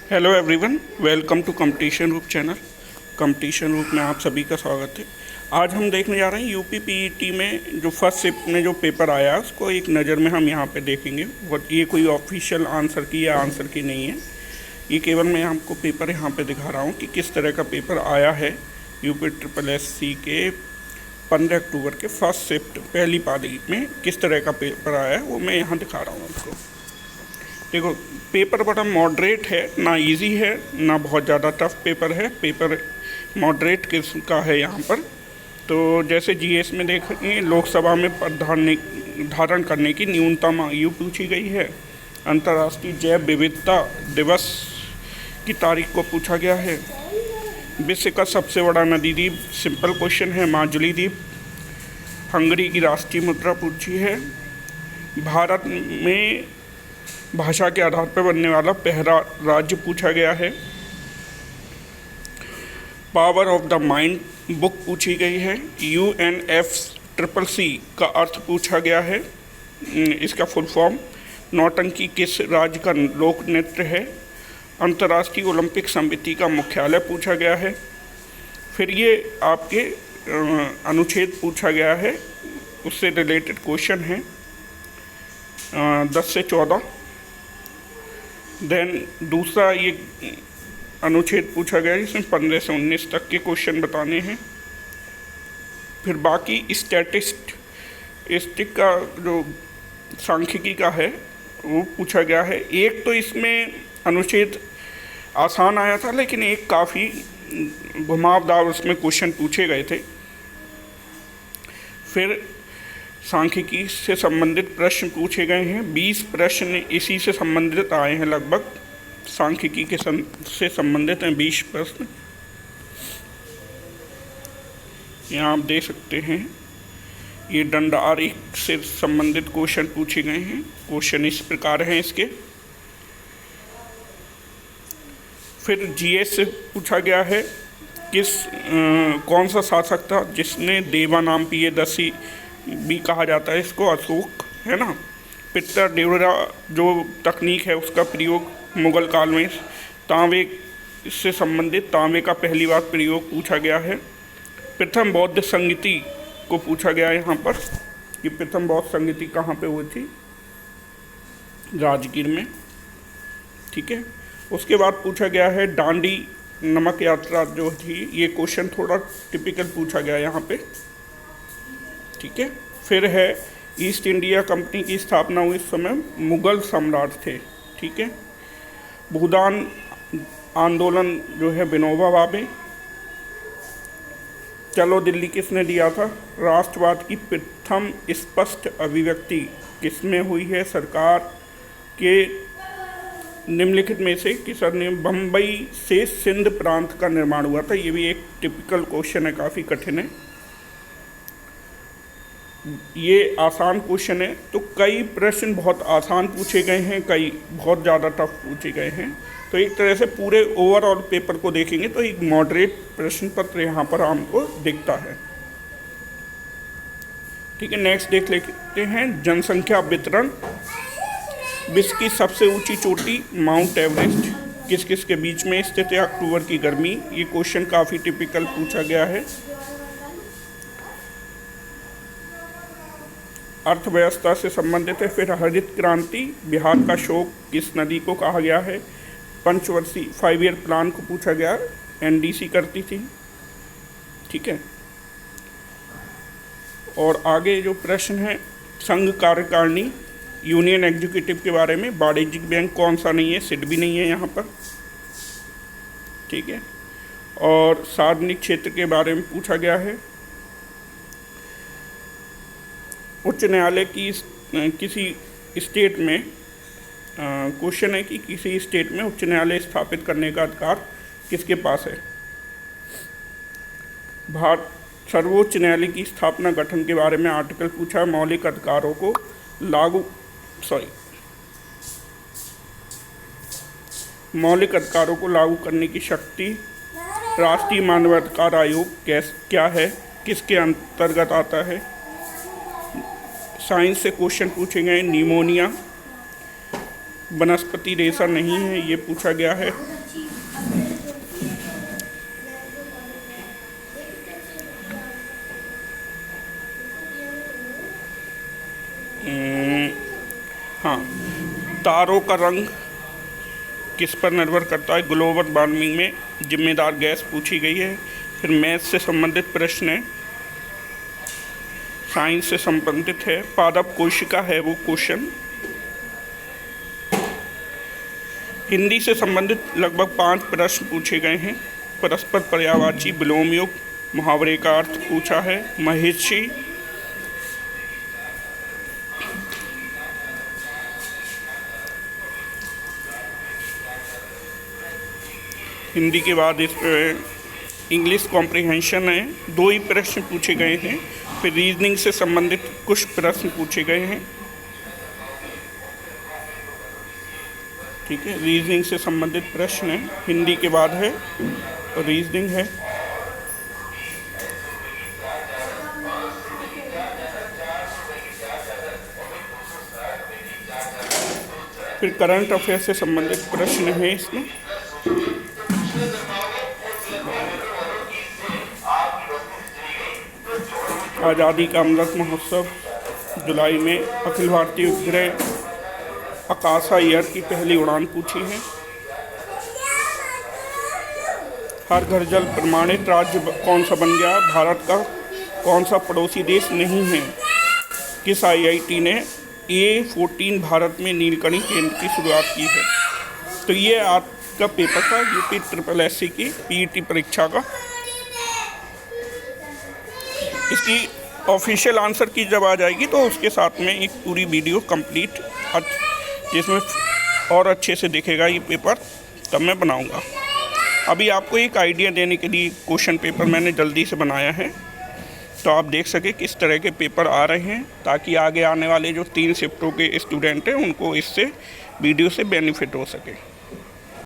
Hello everyone, welcome to competition Roop channel. Competition Roop में आप सभी का स्वागत है। आज हम देखने जा रहे हैं यूपी पीईटी में जो फर्स्ट शिफ्ट में जो पेपर आया उसको एक नज़र में हम यहाँ पे देखेंगे। ये कोई ऑफिशियल आंसर की या आंसर की नहीं है, ये केवल मैं आपको पेपर यहाँ पे दिखा रहा हूँ कि किस तरह का पेपर आया है। यूपी SSSC के 15 अक्टूबर के फर्स्ट शिफ्ट पहली पाली में किस तरह का पेपर आया है वो मैं यहाँ दिखा रहा हूँ आपको। देखो, पेपर बड़ा मॉडरेट है, ना इजी है ना बहुत ज़्यादा टफ पेपर है। पेपर मॉडरेट किस्म का है यहाँ पर। तो जैसे जीएस में देखेंगे, लोकसभा में धारण करने की न्यूनतम आयु पूछी गई है। अंतर्राष्ट्रीय जैव विविधता दिवस की तारीख को पूछा गया है। विश्व का सबसे बड़ा नदी द्वीप, सिंपल क्वेश्चन है, माजुली द्वीप। हंगरी की राष्ट्रीय मुद्रा पूछी है। भारत में भाषा के आधार पर बनने वाला पहला राज्य पूछा गया है। Power of the mind book पूछी गई है। UNFCCC का अर्थ पूछा गया है, इसका फुल फॉर्म। नौटंकी किस राज्य का लोक नृत्य है। अंतर्राष्ट्रीय ओलंपिक समिति का मुख्यालय पूछा गया है। फिर ये आपके अनुच्छेद पूछा गया है, उससे रिलेटेड क्वेश्चन है 10 से 14। देन दूसरा ये अनुच्छेद पूछा गया है, इसमें 15 से 19 तक के क्वेश्चन बताने हैं। फिर बाकी स्टैटिस्टिक का जो सांख्यिकी का है वो पूछा गया है। एक तो इसमें अनुच्छेद आसान आया था, लेकिन एक काफ़ी घुमावदार उसमें क्वेश्चन पूछे गए थे। फिर सांख्यिकी से संबंधित प्रश्न पूछे गए हैं। 20 प्रश्न इसी से संबंधित आए हैं लगभग। सांख्यिकी के से संबंधित हैं 20 प्रश्न। यहाँ आप देख सकते हैं, ये दंड आरेख से संबंधित क्वेश्चन पूछे गए हैं। क्वेश्चन इस प्रकार हैं इसके। फिर जीएस से पूछा गया है, कौन सा शासक था जिसने देवा नाम पियदर्शी भी कहा जाता है इसको, अशोक है ना। पित्तर डेवरा जो तकनीक है उसका प्रयोग मुगल काल में। तांबे से संबंधित तांबे का पहली बार प्रयोग पूछा गया है। प्रथम बौद्ध संगीति को पूछा गया है यहाँ पर कि प्रथम बौद्ध संगीति कहाँ पे हुई थी, राजगीर में। ठीक है। उसके बाद पूछा गया है दांडी नमक यात्रा जो थी, ये क्वेश्चन थोड़ा टिपिकल पूछा गया यहाँ पे। ठीक है। फिर है ईस्ट इंडिया कंपनी की स्थापना हुई इस समय मुगल सम्राट थे। ठीक है। भूदान आंदोलन जो है विनोबा भावे। चलो दिल्ली किसने दिया था। राष्ट्रवाद की प्रथम स्पष्ट अभिव्यक्ति किसमें हुई है, सरकार के निम्नलिखित में से किस ने। बम्बई से सिंध प्रांत का निर्माण हुआ था। ये भी एक टिपिकल क्वेश्चन है, काफ़ी कठिन है। ये आसान क्वेश्चन है, तो कई प्रश्न बहुत आसान पूछे गए हैं, कई बहुत ज़्यादा टफ पूछे गए हैं। तो एक तरह से पूरे ओवरऑल पेपर को देखेंगे तो एक मॉडरेट प्रश्न पत्र यहाँ पर हमको दिखता है। ठीक है। नेक्स्ट देख लेते हैं जनसंख्या वितरण। विश्व की सबसे ऊंची चोटी माउंट एवरेस्ट किस किस के बीच में स्थित है। अक्टूबर की गर्मी, ये क्वेश्चन काफ़ी टिपिकल पूछा गया है। अर्थव्यवस्था से संबंधित है। फिर हरित क्रांति, बिहार का शोक किस नदी को कहा गया है। पंचवर्षीय 5 ईयर प्लान को पूछा गया, NDC करती थी। ठीक है। और आगे जो प्रश्न है, संघ कार्यकारिणी यूनियन एग्जीक्यूटिव के बारे में। वाणिज्यिक बैंक कौन सा नहीं है, सिडबी नहीं है यहाँ पर। ठीक है। और सार्वजनिक क्षेत्र के बारे में पूछा गया है। उच्च न्यायालय की किसी स्टेट में क्वेश्चन है कि किसी स्टेट में उच्च न्यायालय स्थापित करने का अधिकार किसके पास है। भारत सर्वोच्च न्यायालय की स्थापना गठन के बारे में आर्टिकल पूछा है। मौलिक अधिकारों को मौलिक अधिकारों को लागू करने की शक्ति राष्ट्रीय मानवाधिकार आयोग क्या है, किसके अंतर्गत आता है। साइंस से क्वेश्चन पूछे गए। निमोनिया वनस्पति रेशा नहीं है, ये पूछा गया है। हाँ, तारों का रंग किस पर निर्भर करता है? ग्लोबल वार्मिंग में जिम्मेदार गैस पूछी गई है। फिर मैथ से संबंधित प्रश्न है, साइंस से संबंधित है, पादप कोशिका है वो क्वेश्चन। हिंदी से संबंधित लगभग 5 प्रश्न पूछे गए हैं। परस्पर पर्यायवाची विलोम युग मुहावरे का अर्थ पूछा है। महिषी हिंदी के बाद इस इंग्लिश कॉम्प्रिहेंशन है, 2 ही प्रश्न पूछे गए हैं। फिर रीजनिंग से संबंधित कुछ प्रश्न पूछे गए हैं। ठीक है, रीजनिंग से संबंधित प्रश्न है, हिंदी के बाद है और रीजनिंग है। फिर करंट अफेयर से संबंधित प्रश्न है इसमें। आज़ादी का अमृत महोत्सव जुलाई में, अखिल भारतीय उपग्रह आकाशा एयर की पहली उड़ान पूछी है। हर घर जल प्रमाणित राज्य कौन सा बन गया? भारत का कौन सा पड़ोसी देश नहीं है? किस IIT ने A14 भारत में नीलकणी केंद्र की शुरुआत की है? तो ये आपका पेपर था UP SSSC की PET परीक्षा का। इसकी ऑफिशियल आंसर की जब आ जाएगी तो उसके साथ में एक पूरी वीडियो कंप्लीट जिसमें और अच्छे से दिखेगा ये पेपर, तब मैं बनाऊंगा। अभी आपको एक आइडिया देने के लिए क्वेश्चन पेपर मैंने जल्दी से बनाया है, तो आप देख सके किस तरह के पेपर आ रहे हैं, ताकि आगे आने वाले जो 3 शिफ्टों के स्टूडेंट हैं उनको इससे वीडियो से बेनिफिट हो सके।